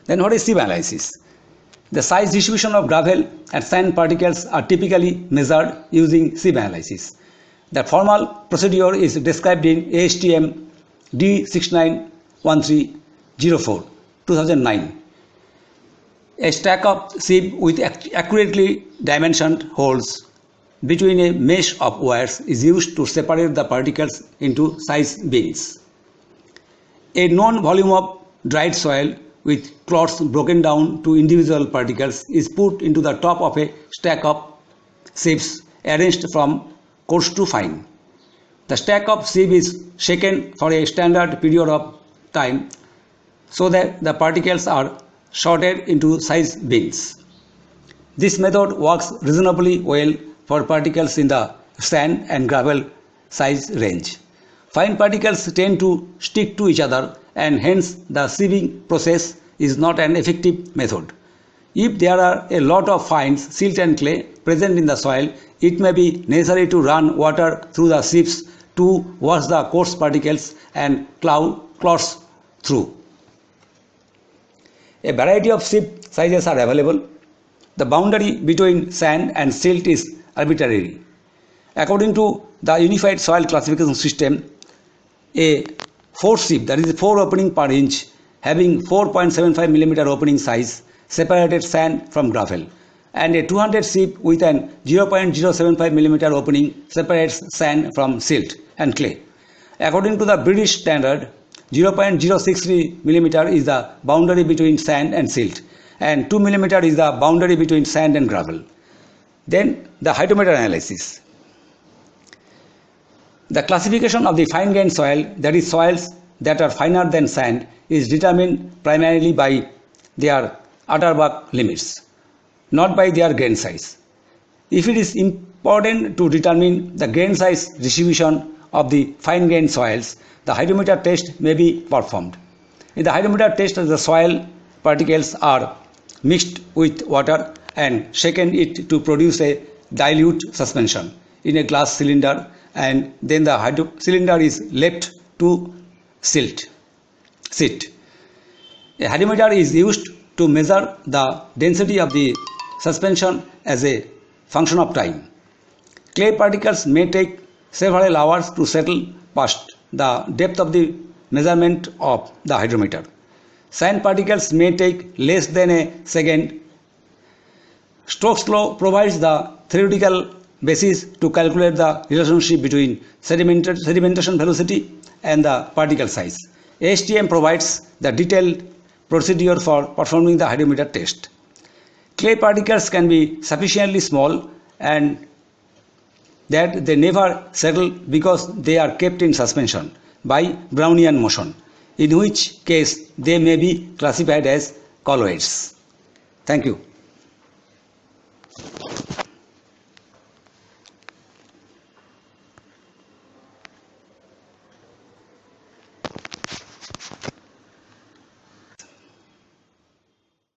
Then what is sieve analysis? The size distribution of gravel and sand particles are typically measured using sieve analysis. The formal procedure is described in ASTM D691304 2009. A stack of sieve with accurately dimensioned holes between a mesh of wires is used to separate the particles into size bins. A known volume of dried soil with clots broken down to individual particles is put into the top of a stack of sieves arranged from coarse to fine. The stack of sieve is shaken for a standard period of time so that the particles are sorted into size bins. This method works reasonably well for particles in the sand and gravel size range. Fine particles tend to stick to each other, and hence the sieving process is not an effective method. If there are a lot of fines, silt and clay present in the soil, it may be necessary to run water through the sieves to wash the coarse particles and clots through. A variety of sieve sizes are available. The boundary between sand and silt is arbitrary. According to the Unified Soil Classification System, a 4 sieve, that is 4 opening per inch, having 4.75 mm opening size, separated sand from gravel, and a 200 sieve with an 0.075 mm opening separates sand from silt and clay. According to the British standard, 0.063 mm is the boundary between sand and silt, and 2 mm is the boundary between sand and gravel. Then the hydrometer analysis. The classification of the fine-grained soil, that is soils that are finer than sand, is determined primarily by their Atterberg limits, not by their grain size. If it is important to determine the grain size distribution of the fine-grained soils, the hydrometer test may be performed. In the hydrometer test, the soil particles are mixed with water and shaken it to produce a dilute suspension in a glass cylinder, and then the cylinder is left to sit. A hydrometer is used to measure the density of the suspension as a function of time. Clay particles may take several hours to settle past the depth of the measurement of the hydrometer. Sand particles may take less than a second. Stokes' law provides the theoretical basis to calculate the relationship between sedimentation velocity and the particle size. ASTM provides the detailed procedure for performing the hydrometer test. Clay particles can be sufficiently small and that they never settle because they are kept in suspension by Brownian motion, in which case they may be classified as colloids. Thank you.